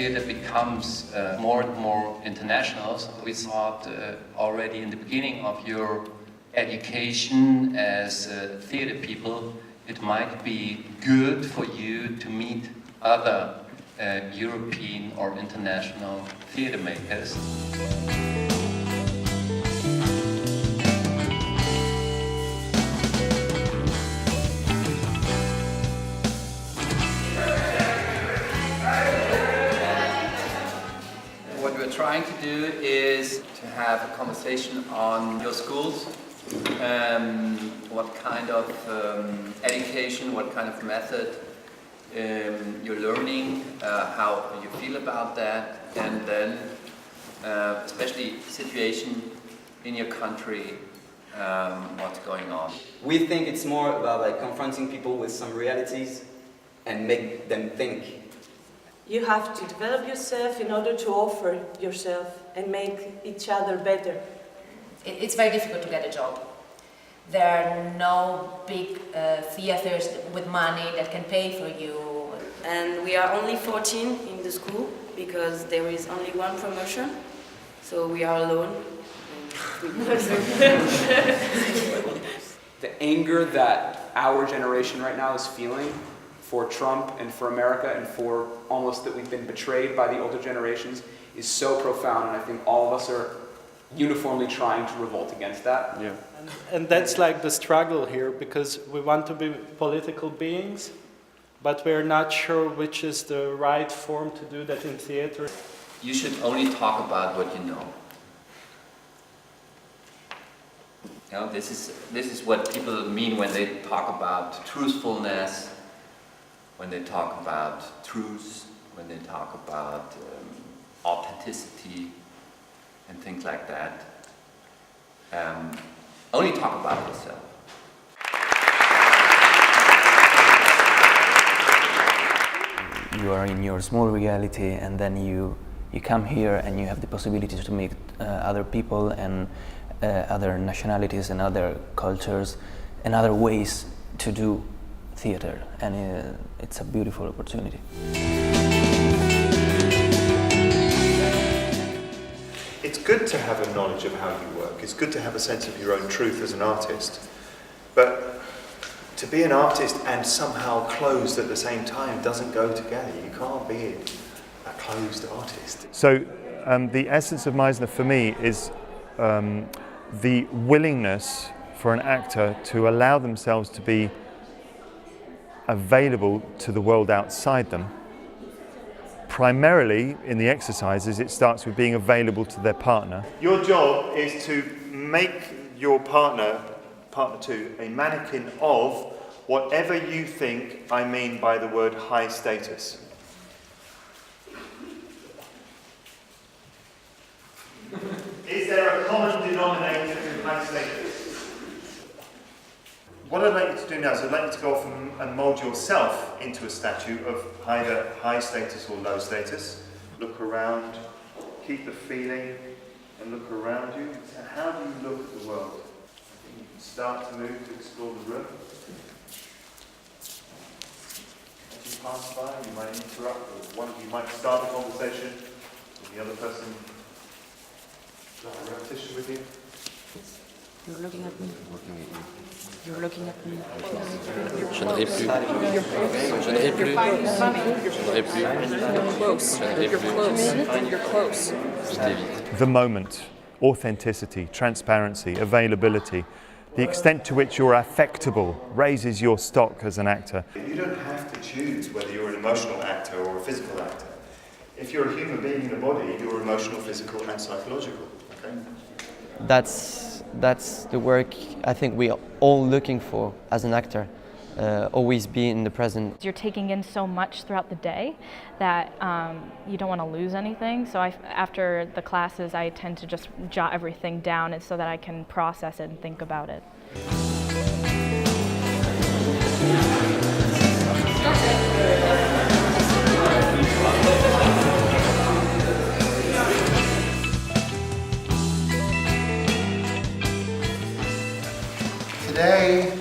theater becomes more and more international, so we thought already in the beginning of your education as theater people, it might be good for you to meet other European or international theater makers. What we're trying to do is to have a conversation on your schools, what kind of education, what kind of method you're learning, how you feel about that, and then especially situation in your country, what's going on. We think it's more about like confronting people with some realities and make them think. You have to develop yourself in order to offer yourself and make each other better. It's very difficult to get a job. There are no big theaters with money that can pay for you. And we are only 14 in the school because there is only one promotion, so we are alone. The anger that our generation right now is feeling for Trump and for America and for almost that we've been betrayed by the older generations is so profound, and I think all of us are uniformly trying to revolt against that. Yeah. And that's like the struggle here, because we want to be political beings, but we're not sure which is the right form to do that in theater. You should only talk about what you know. You know, this is what people mean when they talk about truthfulness, when they talk about truth, when they talk about authenticity and things like that. Only talk about yourself. You are in your small reality, and then you come here and you have the possibility to meet other people and other nationalities and other cultures and other ways to do theater, and it's a beautiful opportunity. It's good to have a knowledge of how you work. It's good to have a sense of your own truth as an artist. But to be an artist and somehow closed at the same time doesn't go together. You can't be a closed artist. So the essence of Meisner for me is the willingness for an actor to allow themselves to be available to the world outside them. Primarily in the exercises, it starts with being available to their partner. Your job is to make your partner two, a mannequin of whatever you think I mean by the word high status. Is there a common denominator in high status? What I'd like you to do now is I'd like you to go off and mould yourself into a statue of either high status or low status. Look around, keep the feeling, and look around you. How do you look at the world? I think you can start to move to explore the room. As you pass by, you might interrupt, or one of you might start a conversation, or the other person start a repetition with you. You're looking at me. You're looking at me. Je ne ris plus. Je ne ris plus. Je ne ris plus. You're close. Je ne ris You're plus. close. You're close. Je t'évite. The moment, authenticity, transparency, availability, the extent to which you're affectable raises your stock as an actor. You don't have to choose whether you're an emotional actor or a physical actor. If you're a human being in a body, you're emotional, physical, and psychological. Okay? That's the work I think we are all looking for as an actor. Always be in the present. You're taking in so much throughout the day that you don't want to lose anything. So after the classes, I tend to just jot everything down and so that I can process it and think about it. Today,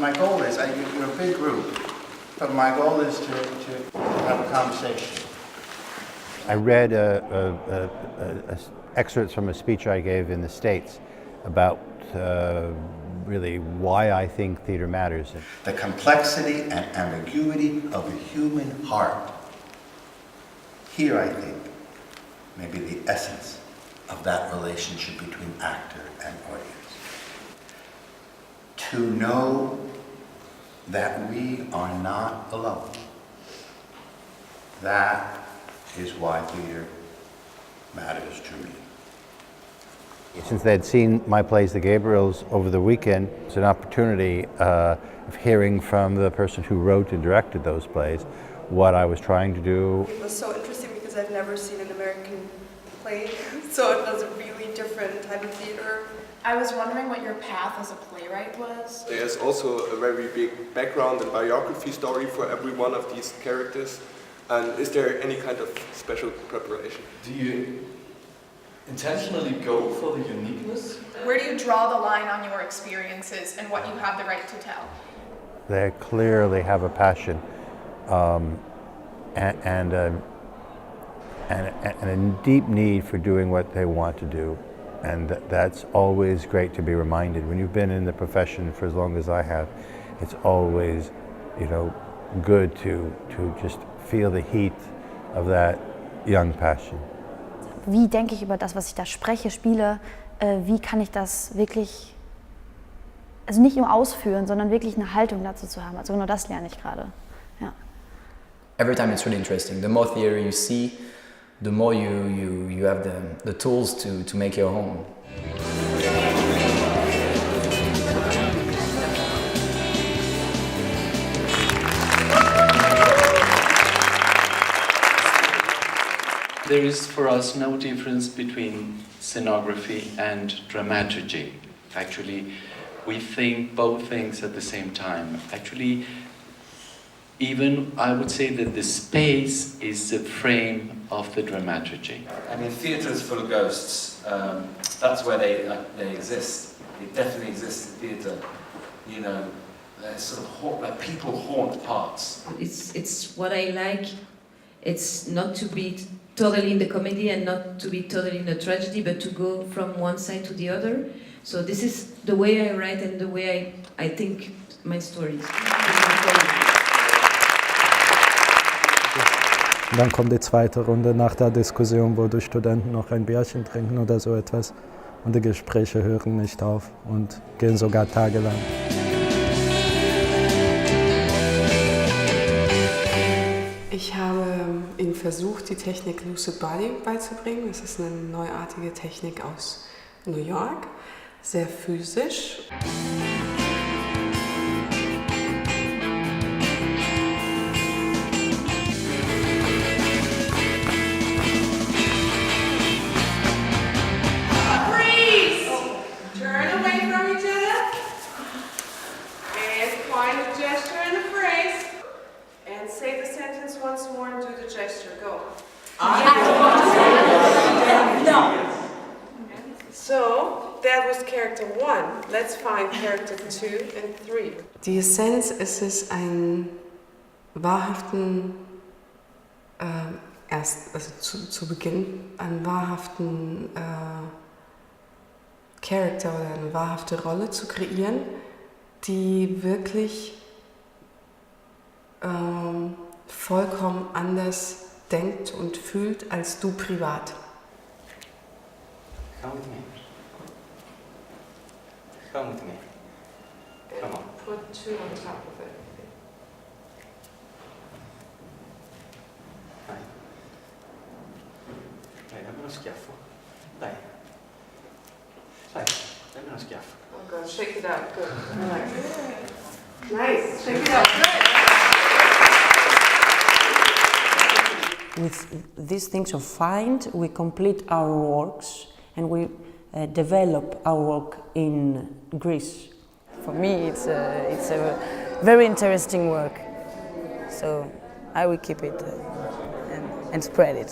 my goal is, you're a big group, but my goal is to have a conversation. I read excerpts from a speech I gave in the States about really why I think theater matters. The complexity and ambiguity of the human heart. Here, I think, may be the essence of that relationship between actor and audience. To know that we are not alone. That is why theater matters to me. Since they'd seen my plays, The Gabriels, over the weekend, it's an opportunity of hearing from the person who wrote and directed those plays what I was trying to do. It was so interesting because I've never seen an American play, so it was a really different type of theater. I was wondering what your path as a playwright was. There's also a very big background and biography story for every one of these characters. And is there any kind of special preparation? Do you intentionally go for the uniqueness? Where do you draw the line on your experiences and what you have the right to tell? They clearly have a passion and a deep need for doing what they want to do. And that's always great to be reminded. When you've been in the profession for as long as I have, it's always, good to just feel the heat of that young passion. Wie denke ich über das, was ich da spreche, spiele? Wie kann ich das wirklich, also nicht nur ausführen, sondern wirklich eine Haltung dazu zu haben. Also genau das lerne ich gerade. Ja. Every time it's really interesting. The more theater you see, the more you have the tools to make your own. There is for us no difference between scenography and dramaturgy. Actually, we think both things at the same time. Actually, even I would say that the space is the frame of the dramaturgy. I mean, theatre is full of ghosts. That's where they exist. They definitely exist in theatre. They're sort of like people haunt parts. It's what I like. It's not to be totally in the comedy and not to be totally in the tragedy, but to go from one side to the other. So this is the way I write and the way I think my stories. Und dann kommt die zweite Runde nach der Diskussion, wo die Studenten noch ein Bierchen trinken oder so etwas. Und die Gespräche hören nicht auf und gehen sogar tagelang. Ich habe Ihnen versucht, die Technik Lucid Body beizubringen. Das ist eine neuartige Technik aus New York, sehr physisch. Freeze! Turn away from each other and find a gesture and a phrase. And say the sentence once more and do the gesture. Go. No. So, that was character 1. Let's find character 2 and 3. Die Essenz ist es, einen wahrhaften, zu Beginn, einen wahrhaften Charakter oder eine wahrhafte Rolle zu kreieren, die wirklich vollkommen anders denkt und fühlt als du privat. Come with me. Come with me. Come on. Put 2 on top of it. Dai, dammi uno schiaffo. Dai. Dai, dammi uno schiaffo. Oh God, shake it out. Good. Nice. Shake it out. Good. With these things of FIND, we complete our works and we develop our work in Greece. For me, it's a very interesting work, so I will keep it and spread it.